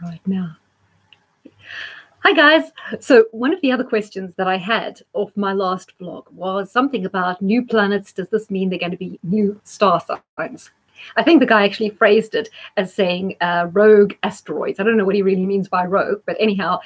right now. Hi guys. So one of the other questions that I had off my last vlog was something about new planets. Does this mean they're going to be new star signs? I think the guy actually phrased it as saying rogue asteroids. I don't know what he really means by rogue, but anyhow,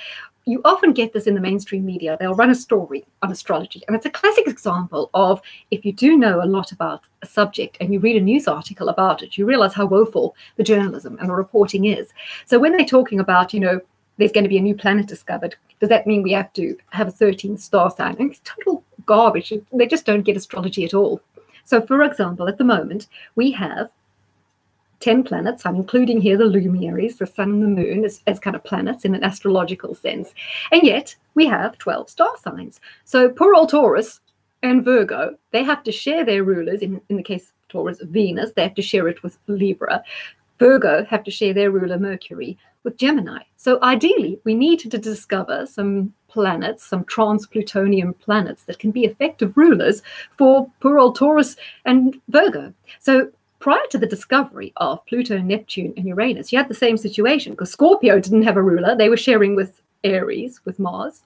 you often get this in the mainstream media. They'll run a story on astrology, and it's a classic example of if you do know a lot about a subject and you read a news article about it, you realize how woeful the journalism and the reporting is. So when they're talking about, you know, there's going to be a new planet discovered, does that mean we have to have a 13th star sign? And it's total garbage. They just don't get astrology at all. So for example, at the moment, we have 10 planets. I'm including here the luminaries, the sun and the moon, as kind of planets in an astrological sense. And yet we have 12 star signs. So poor old Taurus and Virgo, they have to share their rulers. In the case of Taurus, Venus, they have to share it with Libra. Virgo have to share their ruler, Mercury, with Gemini. So ideally, we need to discover some planets, some trans-Plutonian planets that can be effective rulers for poor old Taurus and Virgo. So prior to the discovery of Pluto, Neptune, and Uranus, you had the same situation because Scorpio didn't have a ruler. They were sharing with Aries, with Mars.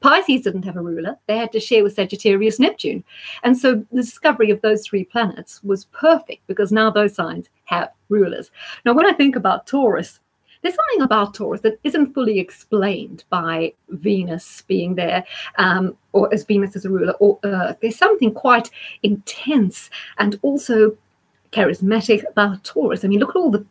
Pisces didn't have a ruler. They had to share with Sagittarius, Neptune. And so the discovery of those three planets was perfect because now those signs have rulers. Now, when I think about Taurus, there's something about Taurus that isn't fully explained by Venus being there, or as Venus as a ruler, or Earth. There's something quite intense and also charismatic about Taurus. I mean, look at all the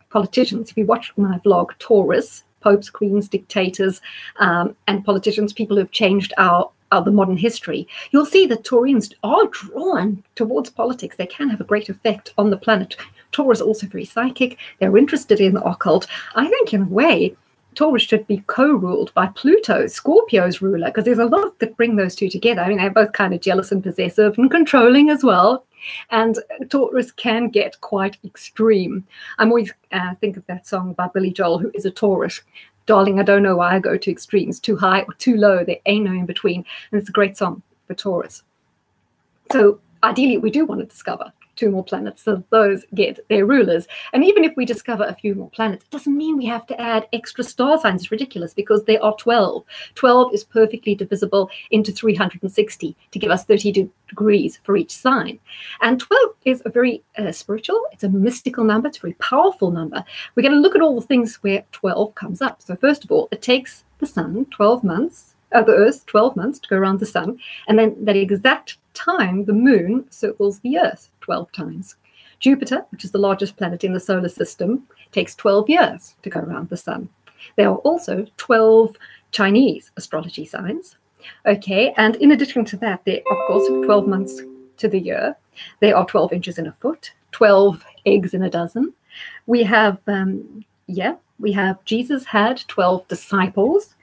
politicians. If you watch my vlog, Taurus, popes, queens, dictators, and politicians, people who have changed the modern history, you'll see that Taurians are drawn towards politics. They can have a great effect on the planet. Taurus are also very psychic. They're interested in the occult. I think in a way, Taurus should be co-ruled by Pluto, Scorpio's ruler, because there's a lot that bring those two together. I mean, they're both kind of jealous and possessive and controlling as well. And Taurus can get quite extreme. I'm always think of that song by Billy Joel, who is a Taurus. Darling, I don't know why I go to extremes, too high or too low. There ain't no in between. And it's a great song for Taurus. So ideally, we do want to discover 2 more planets, so those get their rulers. And even if we discover a few more planets, it doesn't mean we have to add extra star signs. It's ridiculous because there are 12. 12 is perfectly divisible into 360 to give us 30 degrees for each sign. And 12 is a very spiritual, it's a mystical number, it's a very powerful number. We're going to look at all the things where 12 comes up. So first of all, it takes the sun 12 months, the Earth 12 months to go around the sun, and then that exact time the moon circles the Earth 12 times. Jupiter, which is the largest planet in the solar system, takes 12 years to go around the sun. There are also 12 Chinese astrology signs. Okay, and in addition to that, there are, of course, 12 months to the year. There are 12 inches in a foot, 12 eggs in a dozen. We have, Jesus had 12 disciples.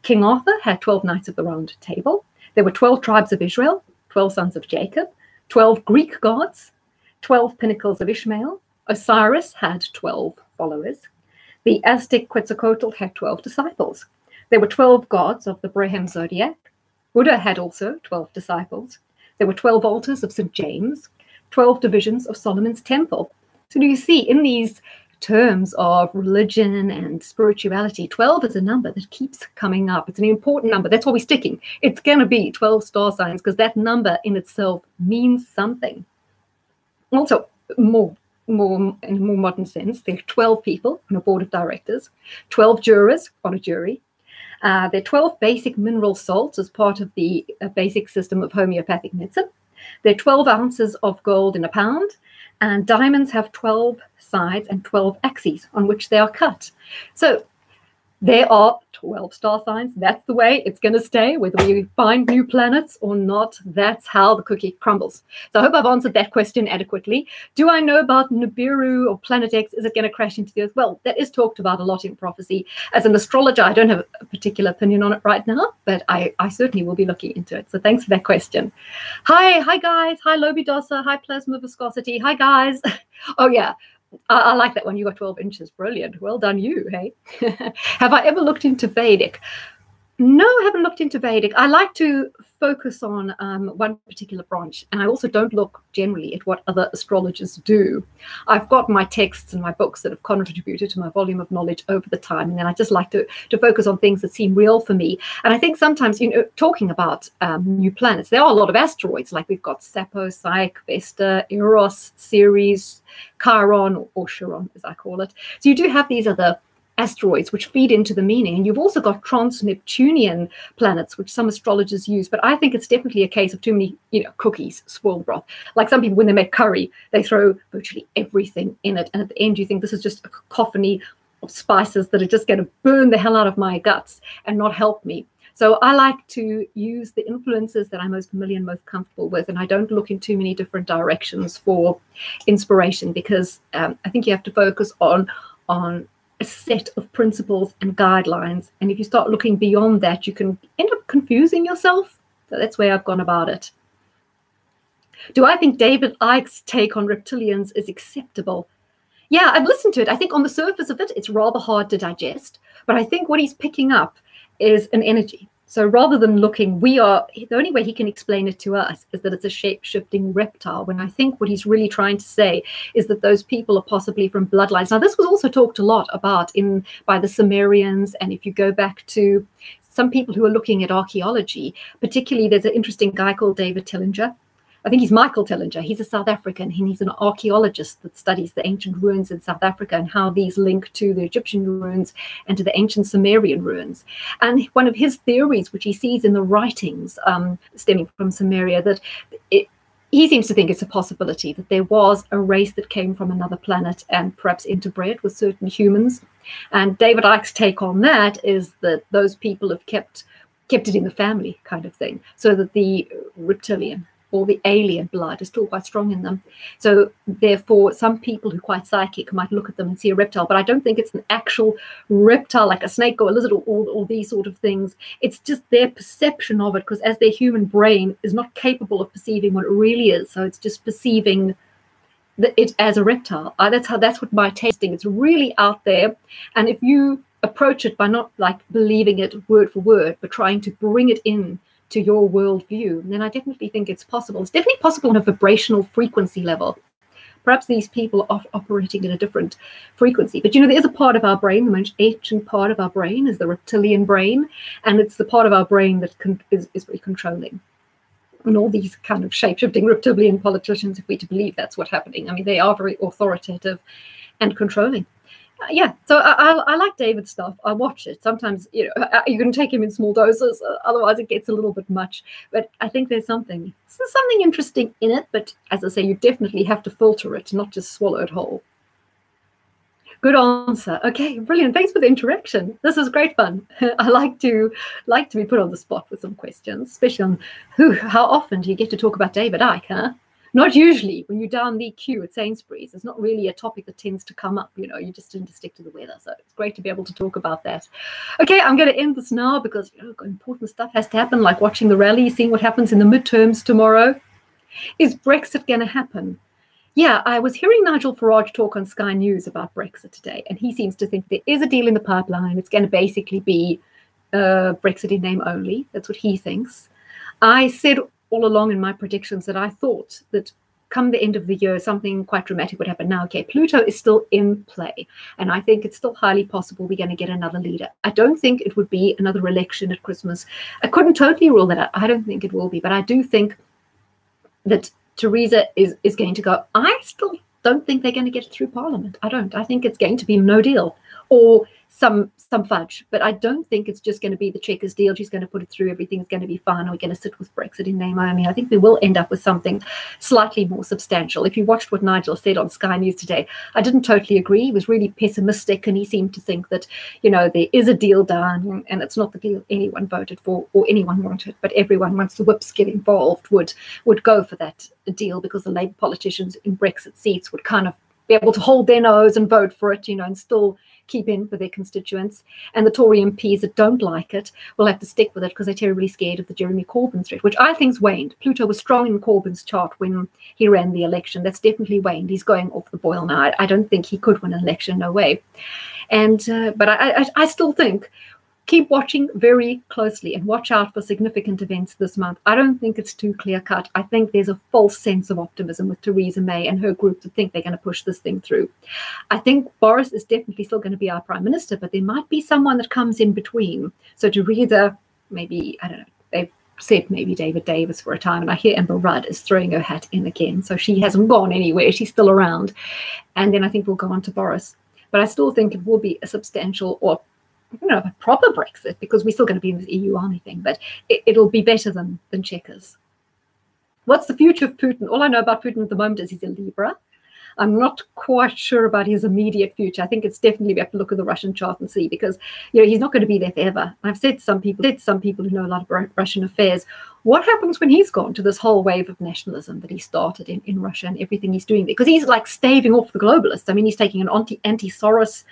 King Arthur had 12 knights of the Round Table. There were 12 tribes of Israel, 12 sons of Jacob, 12 Greek gods, 12 pinnacles of Ishmael. Osiris had 12 followers. The Aztec Quetzalcoatl had 12 disciples. There were 12 gods of the Brahman zodiac. Buddha had also 12 disciples. There were 12 altars of St. James, 12 divisions of Solomon's temple. So do you see, in these terms of religion and spirituality, 12 is a number that keeps coming up. It's an important number. That's why we're sticking. It's going to be 12 star signs because that number in itself means something. Also, in a more modern sense, there are 12 people on a board of directors, 12 jurors on a jury. There are 12 basic mineral salts as part of the basic system of homeopathic medicine. There are 12 ounces of gold in a pound. And diamonds have 12 sides and 12 axes on which they are cut. So there are 12 star signs. That's the way it's going to stay, whether we find new planets or not. That's how the cookie crumbles. So I hope I've answered that question adequately. Do I know about Nibiru or Planet X? Is it going to crash into the Earth? Well, that is talked about a lot in prophecy. As an astrologer, I don't have a particular opinion on it right now, but I certainly will be looking into it. So thanks for that question. Hi guys. Hi Lobidosa. Hi Plasma Viscosity. Hi guys. Oh yeah. I like that one. You got 12 inches. Brilliant. Well done you, hey? Have I ever looked into Vedic? No, I haven't looked into Vedic. I like to focus on one particular branch, and I also don't look generally at what other astrologers do. I've got my texts and my books that have contributed to my volume of knowledge over the time, and then I just like to focus on things that seem real for me. And I think sometimes, talking about new planets, there are a lot of asteroids, like we've got Sappho, Icke, Vesta, Eros, Ceres, Chiron, or Chiron, as I call it. So you do have these other asteroids which feed into the meaning, and you've also got trans-Neptunian planets which some astrologers use, but I think it's definitely a case of too many cookies, spoiled broth. Like some people, when they make curry, they throw virtually everything in it, and at the end you think this is just a cacophony of spices that are just going to burn the hell out of my guts and not help me. So I like to use the influences that I'm most familiar and most comfortable with, and I don't look in too many different directions for inspiration, because I think you have to focus on a set of principles and guidelines. And if you start looking beyond that, you can end up confusing yourself. So that's where I've gone about it. Do I think David Icke's take on reptilians is acceptable? Yeah, I've listened to it. I think on the surface of it, it's rather hard to digest. But I think what he's picking up is an energy. So rather than looking, the only way he can explain it to us is that it's a shape-shifting reptile, when I think what he's really trying to say is that those people are possibly from bloodlines. Now, this was also talked a lot about by the Sumerians, and if you go back to some people who are looking at archaeology, particularly there's an interesting guy called David Tellinger. I think he's Michael Tellinger. He's a South African, and he's an archaeologist that studies the ancient ruins in South Africa and how these link to the Egyptian ruins and to the ancient Sumerian ruins. And one of his theories, which he sees in the writings stemming from Sumeria, that he seems to think it's a possibility that there was a race that came from another planet and perhaps interbred with certain humans. And David Icke's take on that is that those people have kept it in the family kind of thing, so that the reptilian or the alien blood is still quite strong in them. So therefore, some people who are quite psychic might look at them and see a reptile, but I don't think it's an actual reptile like a snake or a lizard or these sort of things. It's just their perception of it, because as their human brain is not capable of perceiving what it really is, so it's just perceiving it as a reptile. That's what my tasting. It's really out there, and if you approach it by not like believing it word for word, but trying to bring it in to your worldview, then I definitely think it's possible. It's definitely possible on a vibrational frequency level. Perhaps these people are operating at a different frequency. But there is a part of our brain, the most ancient part of our brain is the reptilian brain, and it's the part of our brain that is very controlling. And all these kind of shape-shifting reptilian politicians, if we're to believe that's what's happening, I mean, they are very authoritative and controlling. Yeah, so I like David's stuff. I watch it. Sometimes, you can take him in small doses. Otherwise, it gets a little bit much. But I think there's something interesting in it. But as I say, you definitely have to filter it, not just swallow it whole. Good answer. Okay, brilliant. Thanks for the interaction. This was great fun. I like to be put on the spot with some questions, especially on how often do you get to talk about David Icke, huh? Not usually. When you're down the queue at Sainsbury's, it's not really a topic that tends to come up. You just tend to stick to the weather. So it's great to be able to talk about that. Okay, I'm going to end this now because important stuff has to happen, like watching the rally, seeing what happens in the midterms tomorrow. Is Brexit going to happen? Yeah, I was hearing Nigel Farage talk on Sky News about Brexit today, and he seems to think there is a deal in the pipeline. It's going to basically be Brexit in name only. That's what he thinks. I said all along in my predictions that I thought that come the end of the year, something quite dramatic would happen. Now, okay, Pluto is still in play, and I think it's still highly possible we're going to get another leader. I don't think it would be another election at Christmas. I couldn't totally rule that out. I don't think it will be, but I do think that Theresa is going to go. I still don't think they're going to get it through Parliament. I don't. I think it's going to be no deal or some fudge, but I don't think it's just going to be the Chequers deal. She's going to put it through. Everything's going to be fine. We're going to sit with Brexit in name only. I think we will end up with something slightly more substantial. If you watched what Nigel said on Sky News today, I didn't totally agree. He was really pessimistic, and he seemed to think that, there is a deal done, and it's not the deal anyone voted for or anyone wanted, but everyone, once the whips get involved, would go for that deal, because the Labour politicians in Brexit seats would kind of be able to hold their nose and vote for it, and still keep in for their constituents. And the Tory MPs that don't like it will have to stick with it because they're terribly scared of the Jeremy Corbyn threat, which I think's waned. Pluto was strong in Corbyn's chart when he ran the election. That's definitely waned. He's going off the boil now. I don't think he could win an election, no way. And but I still think keep watching very closely and watch out for significant events this month. I don't think it's too clear-cut. I think there's a false sense of optimism with Theresa May and her group to think they're going to push this thing through. I think Boris is definitely still going to be our prime minister, but there might be someone that comes in between. So Theresa, maybe, I don't know, they've said maybe David Davis for a time, and I hear Amber Rudd is throwing her hat in again. So she hasn't gone anywhere. She's still around. And then I think we'll go on to Boris. But I still think it will be a substantial, or a proper Brexit, because we're still going to be in the EU army thing, but it'll be better than Chequers. What's the future of Putin? All I know about Putin at the moment is he's a Libra. I'm not quite sure about his immediate future. I think it's definitely, we have to look at the Russian chart and see, because he's not going to be there forever. I've said to some people who know a lot of Russian affairs, what happens when he's gone to this whole wave of nationalism that he started in Russia and everything he's doing there? Because he's like staving off the globalists. I mean, he's taking an anti-Soros,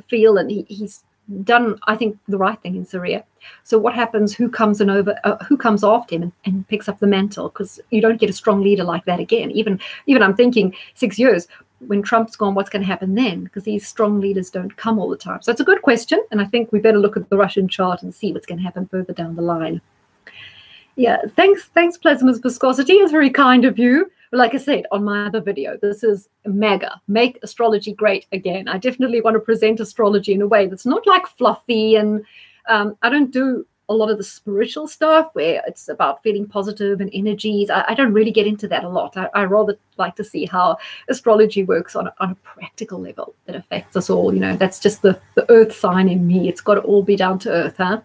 feel, and he's done, I think, the right thing in Syria. So what happens? Who comes after him and picks up the mantle? Because you don't get a strong leader like that again. Even I'm thinking 6 years, when Trump's gone, what's going to happen then? Because these strong leaders don't come all the time. So it's a good question, and I think we better look at the Russian chart and see what's going to happen further down the line. Yeah, thanks, Plasma's Viscosity. It's very kind of you. Like I said on my other video, this is mega. Make astrology great again. I definitely want to present astrology in a way that's not like fluffy, and I don't do a lot of the spiritual stuff where it's about feeling positive and energies. I don't really get into that a lot. I rather like to see how astrology works on a practical level that affects us all. That's just the earth sign in me. It's got to all be down to earth, huh?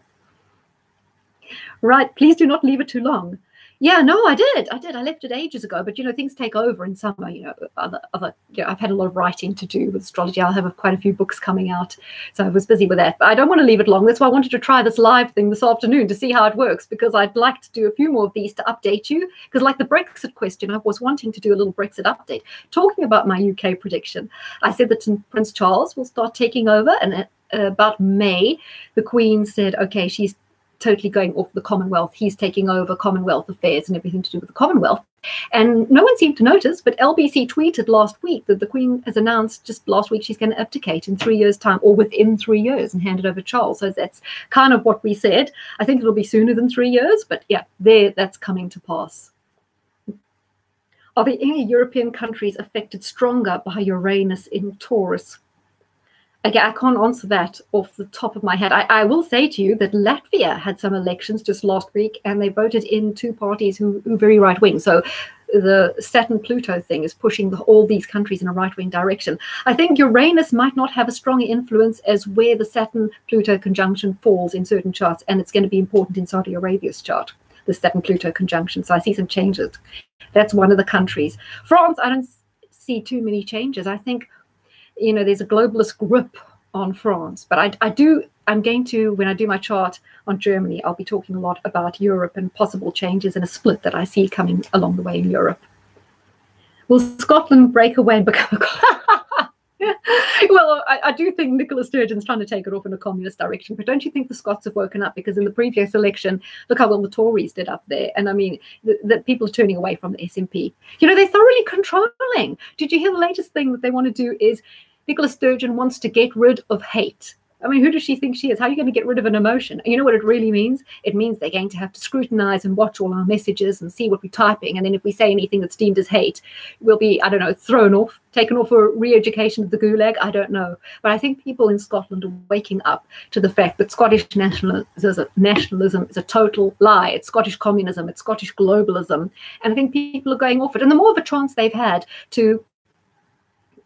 Right, please do not leave it too long. Yeah, no, I did. I left it ages ago, but things take over in summer. I've had a lot of writing to do with astrology. I'll have quite a few books coming out, so I was busy with that. But I don't want to leave it long. That's why I wanted to try this live thing this afternoon to see how it works, because I'd like to do a few more of these to update you. Because like the Brexit question, I was wanting to do a little Brexit update, talking about my UK prediction. I said that Prince Charles will start taking over, and about May, the Queen said, okay, she's totally going off the Commonwealth. He's taking over Commonwealth affairs and everything to do with the Commonwealth. And no one seemed to notice, but LBC tweeted last week that the Queen has announced just last week she's going to abdicate in 3 years' time, or within 3 years, and hand it over to Charles. So that's kind of what we said. I think it'll be sooner than 3 years, but yeah, that's coming to pass. Are there any European countries affected stronger by Uranus in Taurus? Okay, I can't answer that off the top of my head. I will say to you that Latvia had some elections just last week, and they voted in two parties who are very right-wing. So the Saturn-Pluto thing is pushing all these countries in a right-wing direction. I think Uranus might not have a strong influence as where the Saturn-Pluto conjunction falls in certain charts, and it's going to be important in Saudi Arabia's chart, the Saturn-Pluto conjunction. So I see some changes. That's one of the countries. France, I don't see too many changes. I think there's a globalist grip on France, but I'm going to, when I do my chart on Germany, I'll be talking a lot about Europe and possible changes and a split that I see coming along the way in Europe. Will Scotland break away and become a... Well, I do think Nicola Sturgeon's trying to take it off in a communist direction, but don't you think the Scots have woken up? Because in the previous election, look how well the Tories did up there. And I mean, the people are turning away from the SNP. They're thoroughly controlling. Did you hear the latest thing that they want to do is Nicola Sturgeon wants to get rid of hate. I mean, who does she think she is? How are you going to get rid of an emotion? You know what it really means? It means they're going to have to scrutinize and watch all our messages and see what we're typing. And then if we say anything that's deemed as hate, we'll be, I don't know, thrown off, taken off for re-education of the gulag. I don't know. But I think people in Scotland are waking up to the fact that Scottish nationalism is a total lie. It's Scottish communism. It's Scottish globalism. And I think people are going off it. And the more of a chance they've had to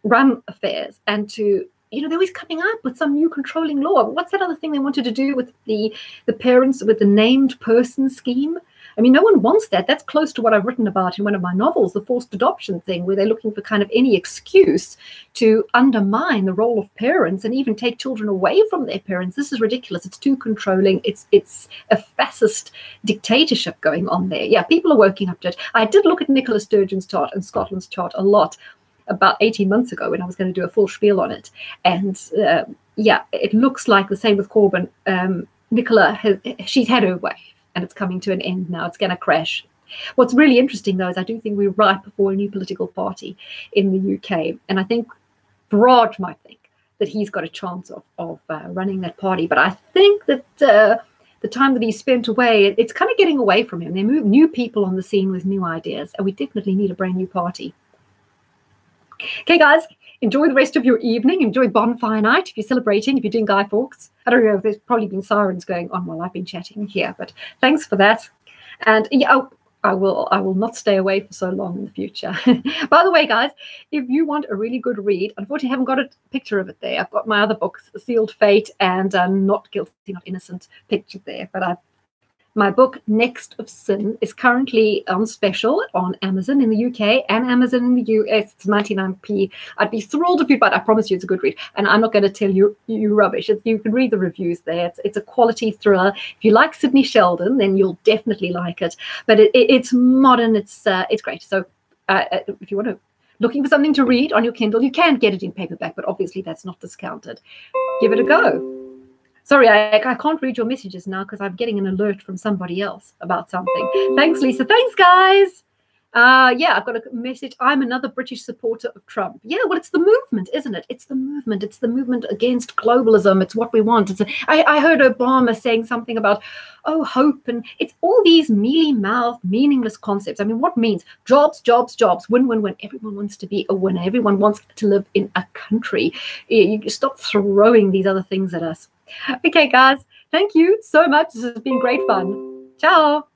run affairs and to, they're always coming up with some new controlling law. What's that other thing they wanted to do with the parents, with the named person scheme? I mean, no one wants that. That's close to what I've written about in one of my novels, the forced adoption thing, where they're looking for kind of any excuse to undermine the role of parents and even take children away from their parents. This is ridiculous. It's too controlling. It's a fascist dictatorship going on there. Yeah, people are waking up to it. I did look at Nicola Sturgeon's chart and Scotland's chart a lot about 18 months ago when I was going to do a full spiel on it. And yeah, it looks like the same with Corbyn. Nicola, she's had her way and it's coming to an end now. It's going to crash. What's really interesting, though, is I do think we're ripe for a new political party in the UK. And I think Farage might think that he's got a chance of running that party. But I think that the time that he spent away, it's kind of getting away from him. There move new people on the scene with new ideas, and we definitely need a brand new party. Okay, guys, enjoy the rest of your evening. Enjoy bonfire night if you're celebrating, if you're doing Guy Fawkes. I don't know if there's probably been sirens going on while I've been chatting here, but thanks for that. And yeah, I will not stay away for so long in the future. By the way, guys, if you want a really good read, unfortunately, I haven't got a picture of it there. I've got my other books, Sealed Fate and Not Guilty, Not Innocent, pictured there. But my book, Next of Sin, is currently on special on Amazon in the UK and Amazon in the US. It's 99p. I'd be thrilled if you'd buy it. I promise you it's a good read. And I'm not going to tell you rubbish. You can read the reviews there. It's a quality thriller. If you like Sidney Sheldon, then you'll definitely like it. But it's modern. It's great. So if you want to, looking for something to read on your Kindle, you can get it in paperback, but obviously that's not discounted. Give it a go. Sorry, I can't read your messages now because I'm getting an alert from somebody else about something. Thanks, Lisa. Thanks, guys. Yeah, I've got a message. I'm another British supporter of Trump. Yeah, well, it's the movement, isn't it? It's the movement. It's the movement against globalism. It's what we want. I heard Obama saying something about, hope. And it's all these mealy-mouthed, meaningless concepts. I mean, what means jobs, jobs, jobs, win, win, win. Everyone wants to be a winner. Everyone wants to live in a country. You stop throwing these other things at us. Okay, guys, thank you so much. This has been great fun. Ciao.